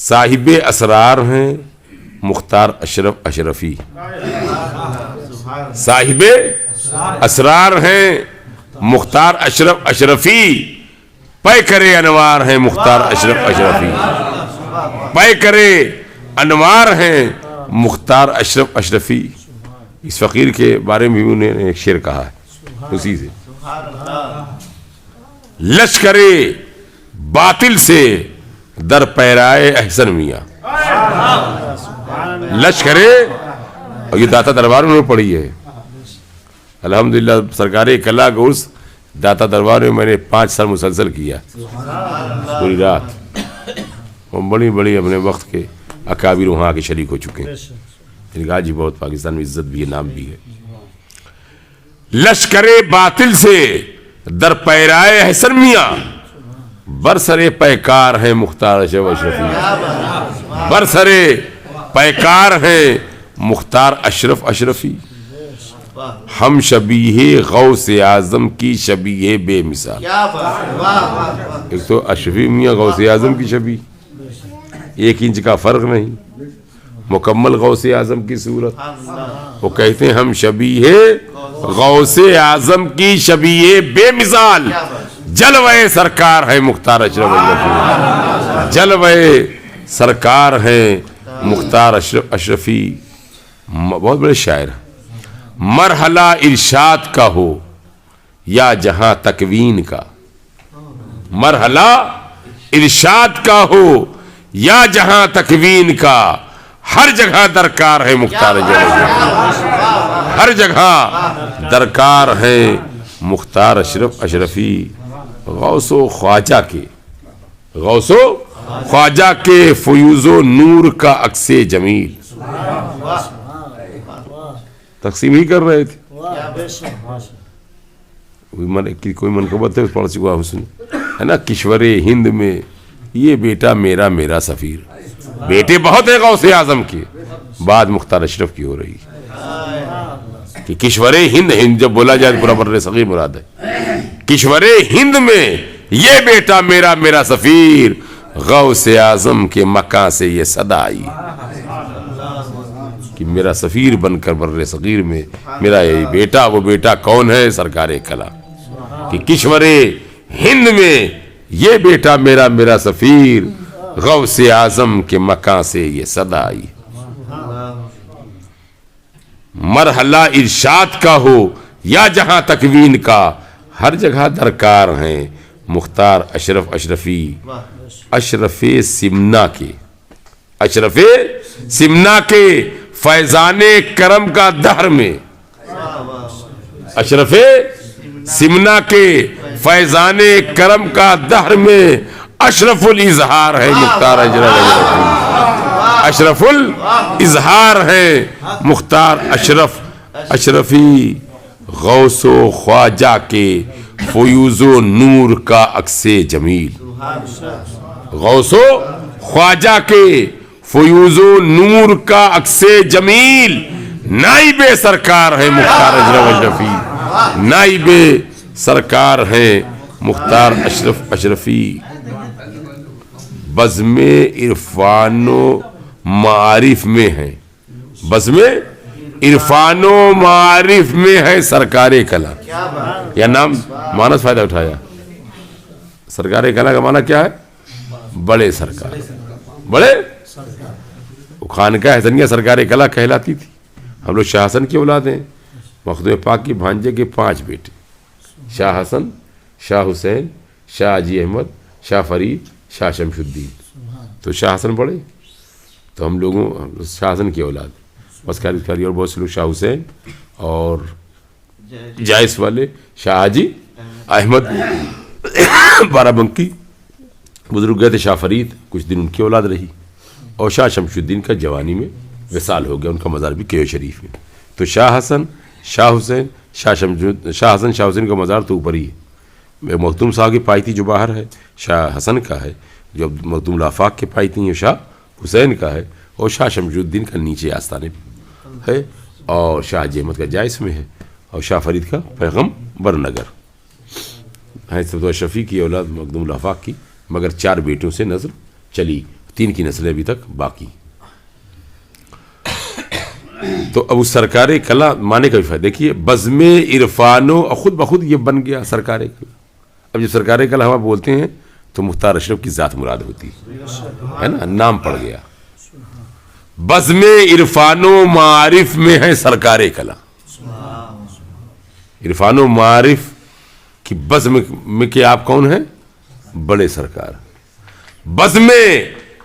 صاحب اسرار ہیں مختار اشرف اشرفی. صاحب اسرار ہیں مختار اشرف اشرفی. پے کرے انوار ہیں مختار اشرف اشرفی. پے کرے انوار ہیں مختار اشرف اشرفی. اس فقیر کے بارے میں بھی انہوں نے ایک شعر کہا ہے اسی سے. لشکرے باطل سے در پیرائے احسن میاں. لشکرے، اور یہ داتا دربار میں پڑھی ہے الحمدللہ. سرکار کلا گورس داتا دربار میں نے 5 سال مسلسل کیا پوری رات. وہ بڑی بڑی اپنے وقت کے اکابر وہاں کے شریک ہو چکے ہیں. آج ہی بہت پاکستان میں عزت بھی ہے، نام بھی ہے. لشکر باطل سے در پیرائے احسن میاں برسرے پیکار ہیں مختار اشرف اشرفی. برسرے پیکار ہیں مختار اشرف اشرفی. ہم شبیہ غوث اعظم کی شبیہ بے مثال. ایک تو اشرفی میاں غوث اعظم کی شبیہ، 1 انچ کا فرق نہیں، مکمل غوث اعظم کی صورت. وہ کہتے ہیں ہم شبیہ غوث اعظم کی شبیہ بے مثال. جلوے سرکار ہے مختار اشرف اشرفی. جلوے سرکار ہے مختار اشرف اشرفی. بہت بڑے شاعر. مرحلہ ارشاد کا ہو یا جہاں تکوین کا. مرحلہ ارشاد کا ہو یا جہاں تکوین کا، ہر جگہ درکار ہے مختار اشرف. ہر جگہ درکار ہے مختار اشرف اشرفی. غوث و خواجہ کے، غوث و خواجہ کے فیوز و نور کا عکس جمیل. تقسیم ہی کر رہے تھے. کوئی منقبت ہے پڑھ چکا حسن ہے نا. کشور ہند میں یہ بیٹا میرا میرا سفیر. بیٹے بہت ہیں غوث اعظم کے، بعد مختار اشرف کی ہو رہی کہ کشور ہند. ہند جب بولا جائے پورا بر صغیر مراد ہے. کشور ہند میں یہ بیٹا میرا میرا سفیر. غوث اعظم کے مکان سے یہ صدا آئی کہ میرا سفیر بن کر بر صغیر میں میرا یہ بیٹا. وہ بیٹا کون ہے؟ سرکار کلا. کہ کشور ہند میں یہ بیٹا میرا میرا سفیر. غوث اعظم کے مکان سے یہ صدا آئی. مرحلہ ارشاد کا ہو یا جہاں تکوین کا، ہر جگہ درکار ہیں مختار اشرف اشرفی. اشرف سمنا کے، اشرف سمنا کے فیضان کرم کا دہر میں. اشرف سمنا کے فیضان کرم کا دہر میں اشرف الاظہار ہے مختار اشرف اشرفی. اشرف الاظہار ہے مختار اشرف اشرفی. غوث و خواجہ کے فیوز و نور کا عکس جمیل. غوث و خواجہ کے فیوز و نور کا عکس جمیل. نائب سرکار ہے مختار اشرف اشرفی. نائب سرکار ہے مختار اشرف اشرفی. بزم عرفان و معارف میں ہے. بزم عرفان و معارف میں ہے سرکار کلا. یا نام مانس فائدہ اٹھایا. سرکار کلا کا معنی کیا ہے؟ بڑے سرکار. بڑے خانقاہ حسنیہ سرکار کلا کہلاتی تھی. ہم لوگ شاہ حسن کی اولاد ہیں. مخدوم پاک کی بھانجے کے 5 بیٹے، شاہ حسن، شاہ حسین، شاہ حاجی احمد، شاہ فرید، شاہ شمس الدین. تو شاہ حسن بڑے، تو ہم لوگوں شاہ حسن کی اولاد. بس خیری اور بہت سے لوگ شاہ حسین اور جائس والے شاہ حاجی احمد بارہ بنکی. بزرگ گئے تھے شاہ فرید، کچھ دن ان کی اولاد رہی. اور شاہ شمس الدین کا جوانی میں وصال ہو گیا. ان کا مزار بھی کیو شریف میں. تو شاہ حسن، شاہ حسین، شاہ حسن شاہ حسین کا مزار تو اوپر ہی ہے. مختوم صاحب کی پائتی جو باہر ہے شاہ حسن کا ہے. جو مختوم الافاق کے پائتی ہیں شاہ حسین کا ہے. اور شاہ شمس الدین کا نیچے آستانے ہے. اور شاہ حاجی احمد کا جائس میں ہے. اور شاہ فرید کا پیغمبر نگر ہے. تو اشرفی کی اولاد مخدوم الافاق کی، مگر 4 بیٹوں سے نظر چلی. 3 کی نسلیں ابھی تک باقی. تو اب اس سرکار کلا مانے کا بھی فائدہ دیکھیے بزم عرفان و خود بخود یہ بن گیا سرکار کلا. اب جب سرکار کلا ہم بولتے ہیں تو مختار اشرف کی ذات مراد ہوتی ہے نا, نام پڑ گیا. بزم عرفان و معارف میں ہے سرکار کلا. عرفان و معارف کی بزم میں کہ آپ کون ہیں؟ بڑے سرکار. بزم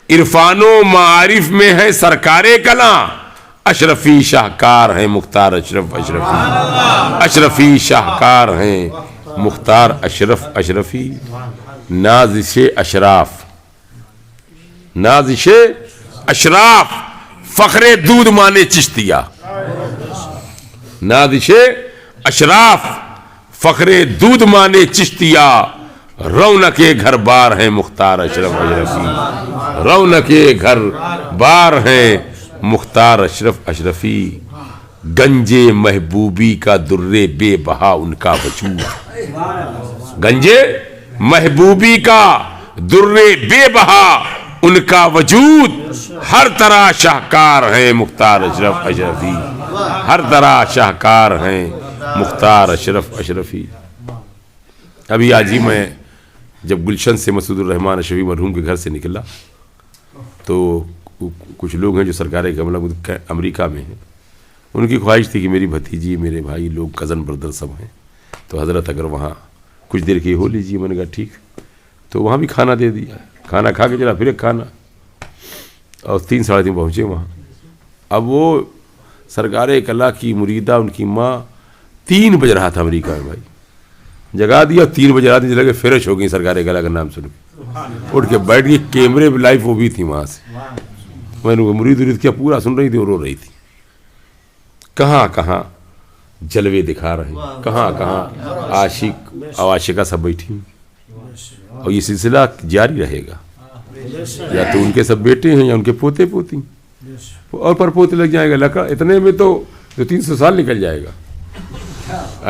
عرفان و معارف میں ہے سرکار کلا. اشرفی شاہکار ہیں مختار اشرف اشرفی. اشرفی شاہکار ہیں مختار اشرف اشرفی. نازش اشراف, نازش اشراف فخر دودھ مانے چشتیا. نازش اشراف فخر دودھ مانے چشتیا. رونق گھر بار ہیں مختار اشرف اشرفی. رونق گھر بار ہیں مختار اشرف اشرفی. گنج محبوبی کا در بے بہا ان کا وجود. گنج محبوبی کا در بے بہا ان کا وجود. ہر طرح شاہکار ہیں مختار اشرف اشرفی. ہر طرح شاہکار ہیں مختار اشرف اشرفی. ابھی آج ہی میں جب گلشن سے مسعود الرحمان اشرفی مرحوم کے گھر سے نکلا تو کچھ لوگ ہیں جو سرکار کملا امریکہ میں ہیں, ان کی خواہش تھی کہ میری بھتیجی میرے بھائی لوگ کزن بردر سب ہیں تو حضرت اگر وہاں کچھ دیر کی ہو لیجیے. میں نے کہا ٹھیک. تو وہاں بھی کھانا دے دیا. کھانا کھا کے چلا پھر ایک کھانا اور 3 ساڑھے 3 پہنچے وہاں. اب وہ سرکار کلا کی مریدہ ان کی ماں 3 بج رہا تھا امریکہ میں بھائی, جگا دیا. 3 بجے رات میں لگے فریش ہو گئی سرکار کلا کا نام سن کے اٹھ کے بیٹھ گئی. کیمرے پہ لائف وہ بھی تھی وہاں سے. میں نے مرید کیا پورا سن رہی تھی اور رو رہی تھی. کہاں کہاں جلوے دکھا رہے ہیں, کہاں کہاں عاشق عاشقہ سب بیٹھی. اور یہ سلسلہ جاری رہے گا. یا تو ان کے سب بیٹے ہیں یا ان کے پوتے پوتی اور پر پوتے لگ جائے گا. لکڑ اتنے میں تو 300 سال نکل جائے گا.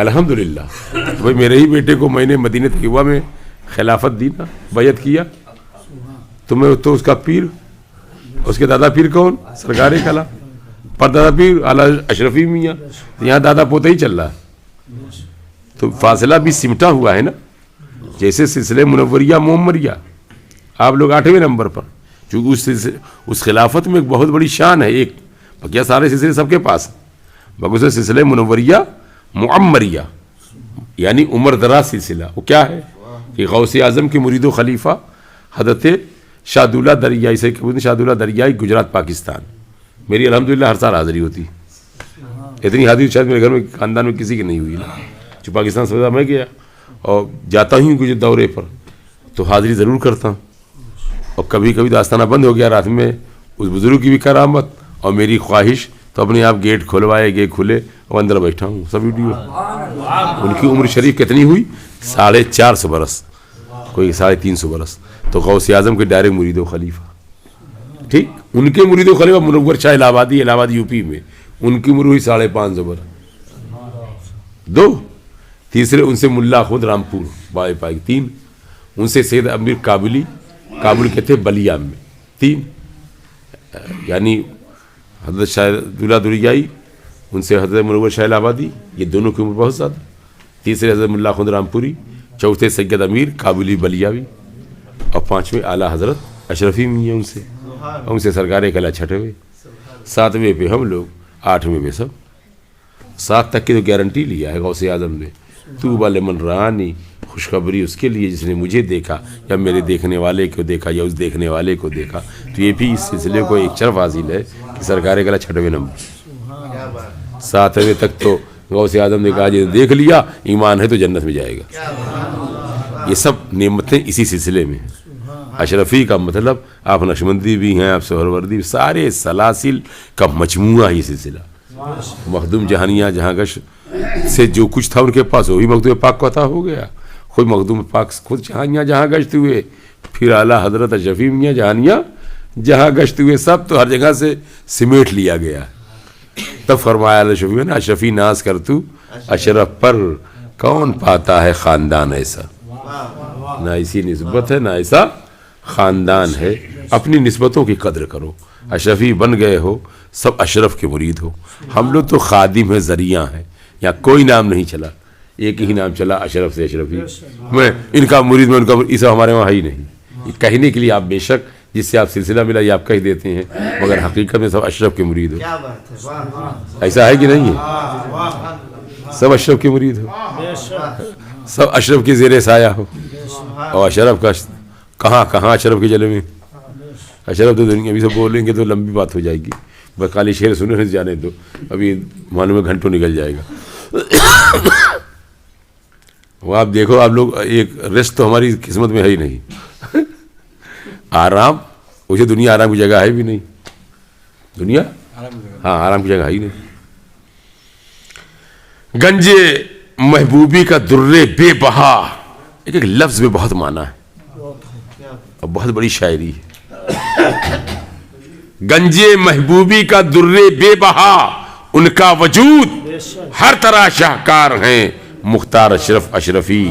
الحمدللہ بھائی میرے ہی بیٹے کو میں نے مدینہ طیبہ میں خلافت دی نا, بیعت کیا, تو میں تو اس کا پیر, اس کے دادا پیر کون؟ سرکار کلا. پر دادا پیر اعلیٰ اشرفی میاں. یہاں دادا پوتا ہی چل رہا ہے تو فاصلہ بھی سمٹا ہوا ہے نا. جیسے سلسلے منوریہ معمریہ آپ لوگ 8ویں نمبر پر, چونکہ اس خلافت میں ایک بہت بڑی شان ہے. ایک بقیہ سارے سلسلے سب کے پاس, باقی اس سلسلے منوریہ معمریہ یعنی عمر دراز سلسلہ. وہ کیا ہے کہ غوث اعظم کے مرید و خلیفہ حضرت شاہدولہ دریائی سے شاہدولہ دریائی گجرات پاکستان. میری الحمدللہ ہر سال حاضری ہوتی. اتنی حاضری شاید میرے گھر میں خاندان میں کسی کی نہیں ہوئی نا. جو پاکستان سے میں گیا اور جاتا ہوں کچھ دورے پر تو حاضری ضرور کرتا ہوں. اور کبھی کبھی تو آستانہ بند ہو گیا رات میں, اس بزرگ کی بھی کرامت اور میری خواہش تو اپنے آپ گیٹ کھلوائے گئے کھلے اور اندر بیٹھا ہوں. سب ویڈیو. ان کی عمر شریف کتنی ہوئی؟ 450 برس, کوئی 350 برس. تو غوث اعظم کے ڈائریکٹ مرید و خلیفہ. ٹھیک, ان کے مرید و خلیفہ منور شاہ الہ آبادی یو پی میں, ان کی عمر ہوئی 550 برس. 2 تیسرے ان سے ملا خود رامپور بائے پائی. 3 ان سے سید امیر کابلی, کابل کے تھے بلیا میں. 3 یعنی حضرت شاہدولہ دریائی, ان سے حضرت منور شاہ الہ آبادی, یہ دونوں کی عمر بہت زیادہ. تیسرے حضرت ملا خود رامپوری. چوتھے سید امیر کابلی بلیاوی. اور 5ویں اعلیٰ حضرت اشرفی میاں ان سے سرکار کلا 6ویں. 7ویں پہ ہم لوگ, 8ویں پہ سب. 7 تک کی تو گارنٹی لیا ہے غوث اعظم نے. طوبیٰ لمن رآنی, خوشخبری اس کے لیے جس نے مجھے دیکھا یا میرے دیکھنے والے کو دیکھا یا اس دیکھنے والے کو دیکھا. تو یہ بھی اس سلسلے کو ایک شرف حاصل ہے کہ سرکار کلا 6ویں نمبر. 7ویں تک تو غوث اعظم نے کہا جس نے دیکھ لیا ایمان ہے تو جنت میں جائے گا. یہ سب نعمتیں اسی سلسلے میں ہیں. اشرفی کا مطلب آپ نقشبندی بھی ہیں, آپ سہروردی, سارے سلاسل کا مجموعہ یہ سلسلہ. مخدوم جہانیہ جہاں گشت سے جو کچھ تھا ان کے پاس وہی مخدوم پاک کو عطا ہو گیا. خود مخدوم پاک خود جہانیہ جہاں گشت ہوئے, پھر اعلیٰ حضرت اشرفی میاں جہانیہ جہاں گشت ہوئے, سب تو ہر جگہ سے سمیٹ لیا گیا. تب فرمایا اشرفی نے اشرفی ناز کر تو اشرف پر کون پاتا ہے خاندان ایسا. نہ ایسی نسبت ہے نہ ایسا خاندان ہے, اپنی نسبتوں کی قدر کرو. اشرفی بن گئے ہو, سب اشرف کے مرید ہو. ہم لوگ تو خادم ہیں, ذریعہ ہیں, یہاں کوئی نام نہیں چلا, ایک ہی نام چلا اشرف سے اشرفی. میں ان کا مرید, میں ان کا مرید, یہ سب ہمارے وہاں ہے ہی نہیں. یہ کہنے کے لیے آپ بے شک جس سے آپ سلسلہ ملا یہ آپ کہہ دیتے ہیں, مگر حقیقت میں سب اشرف کے مرید ہو. ایسا ہے کہ نہیں ہے؟ سب اشرف کے مرید ہو, سب اشرف کے زیر سایہ ہو. اور اشرف کا کہاں اشرف کے جلوے میں. اشرف تو دنیا بھی سے بولیں گے تو لمبی بات ہو جائے گی. بس خالی شعر سننے سے جانے دو, ابھی معلوم ہے گھنٹوں نکل جائے گا. وہ آپ دیکھو, آپ لوگ ایک ریسٹ تو ہماری قسمت میں ہے ہی نہیں. آرام, اسے دنیا آرام کی جگہ ہے بھی نہیں. دنیا ہاں آرام کی جگہ ہے ہی نہیں. گنج محبوبی کا درے بے بہا, ایک لفظ میں بہت معنی ہے اور بہت بڑی شاعری ہے. گنج محبوبی کا درے بے بہا, ان کا وجود ہر طرح شاہکار ہیں, مختار اشرف اشرفی.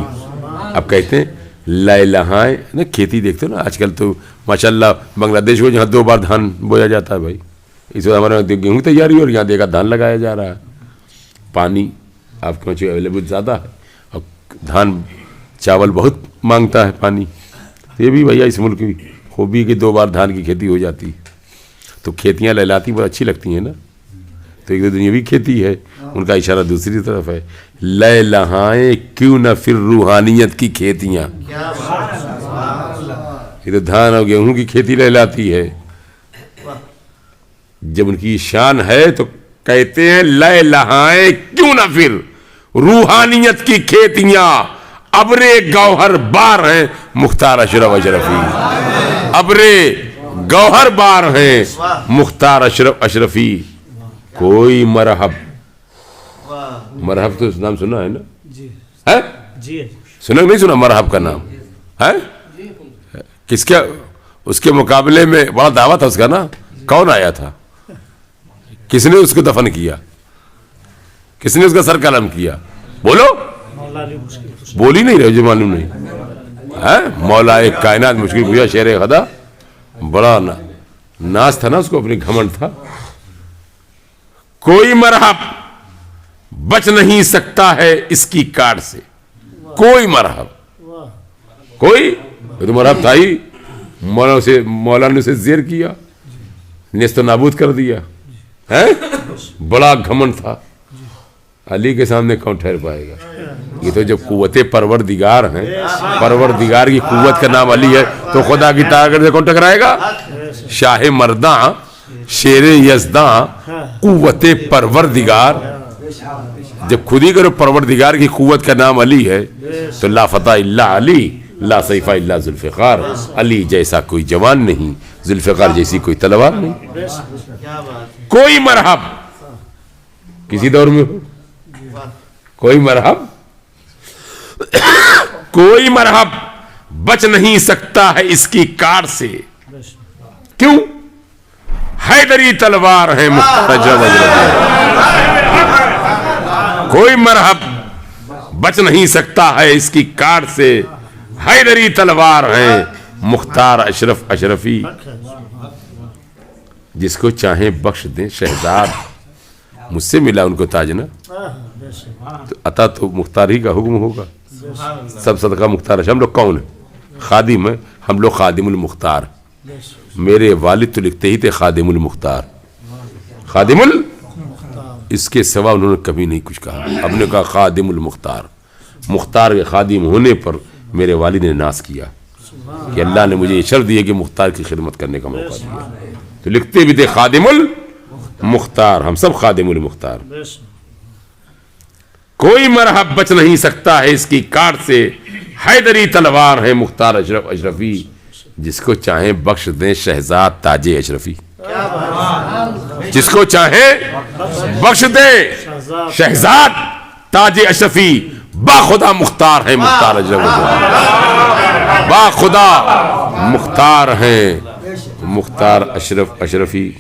اب کہتے ہیں لائے لہائیں نا, کھیتی دیکھتے ہو نا آج کل تو ماشاءاللہ بنگلہ دیش کو جہاں 2 بار دھان بویا جاتا ہے بھائی, اس وقت ہمارے یہاں گیہوں تیاری اور یہاں دیکھا دھان لگایا جا رہا ہے. پانی آپ کے اویلیبل زیادہ ہے اور دھان چاول بہت مانگتا ہے پانی. یہ بھی بھیا اس ملک کی خوبی کہ 2 بار دھان کی کھیتی ہو جاتی. تو کھیتیاں لہلاتی بہت اچھی لگتی ہیں نا. تو ایک تو دنیاوی کھیتی ہے, ان کا اشارہ دوسری طرف ہے. لے لہائیں کیوں نہ پھر روحانیت کی کھیتیاں. یہ تو دھان اور گیہوں کی کھیتی لہلاتی ہے. جب ان کی شان ہے تو کہتے ہیں لے لہائیں کیوں نہ پھر روحانیت کی کھیتیاں, ابرے گوہر بار ہیں مختار اشرف اشرفی. ابرے گوہر بار ہیں مختار اشرف اشرفی. کوئی مرحب, مرحب تو نام سنا ہے نا, ہے سنا نہیں سنا مرحب کا نام ہے. کس کا اس کے مقابلے میں بڑا دعویٰ تھا اس کا نا. کون آیا تھا, کس نے اس کو دفن کیا, کس نے اس کا سر قلم کیا؟ بولو, بول ہی نہیں رہے, جو معلوم نہیں. مولا کائنات مشکل کشا شیر خدا, بڑا ناز تھا نا اس کو, اپنی گھمنڈ تھا. کوئی مرحب بچ نہیں سکتا ہے اس کی کاٹ سے. کوئی مرحب, کوئی, یہ تو مرحب تھا ہی. مولا نے اسے زیر کیا, نیست و نابود کر دیا. بڑا گھمنڈ تھا. علی کے سامنے کون ٹھہر پائے گا؟ یہ تو جب قوت پروردگار ہیں, پروردگار کی قوت کا نام علی ہے, تو خدا کی طاقت سے کون ٹکرائے گا؟ شاہ مرداں, شیر یزداں, قوت پروردگار. جب خود ہی کرو پروردگار کی قوت کا نام علی ہے, تو لا فتح الا علی, لا سیف الا ذوالفقار. علی جیسا کوئی جوان نہیں, ذوالفقار جیسی کوئی تلوار نہیں. کوئی مرحب کسی دور میں ہو, کوئی مرحب, کوئی مرحب بچ نہیں سکتا ہے اس کی کاٹ سے. کیوں؟ حیدری تلوار ہے مختار. کوئی مرحب بچ نہیں سکتا ہے اس کی کاٹ سے, حیدری تلوار ہے مختار اشرف اشرفی. جس کو چاہیں بخش دیں شہزاد, مجھ سے ملا ان کو تاج نا, تو عطا تو مختار ہی کا حکم ہوگا. سب صدقہ مختار. ہم لوگ کون ہیں؟ خادم ہیں ہم لوگ, خادم المختار. میرے والد تو لکھتے ہی تھے خادم المختار, خادم اس کے سوا انہوں نے کبھی نہیں کچھ کہا. ہم نے کہا خادم المختار. مختار کے خادم ہونے پر میرے والد نے ناز کیا کہ اللہ نے مجھے شرف دی ہے کہ مختار کی خدمت کرنے کا موقع دیا. تو لکھتے بھی تھے خادم المختار. ہم سب خادم المختار. کوئی مرحب بچ نہیں سکتا ہے اس کی کاٹ سے, حیدری تلوار ہے مختار اشرف اشرفی. جس کو چاہیں بخش دیں شہزاد تاج اشرفی. جس کو چاہیں بخش دیں شہزاد تاج اشرفی. با خدا مختار ہے مختار اشرف, با خدا مختار ہیں مختار اشرف اشرفی.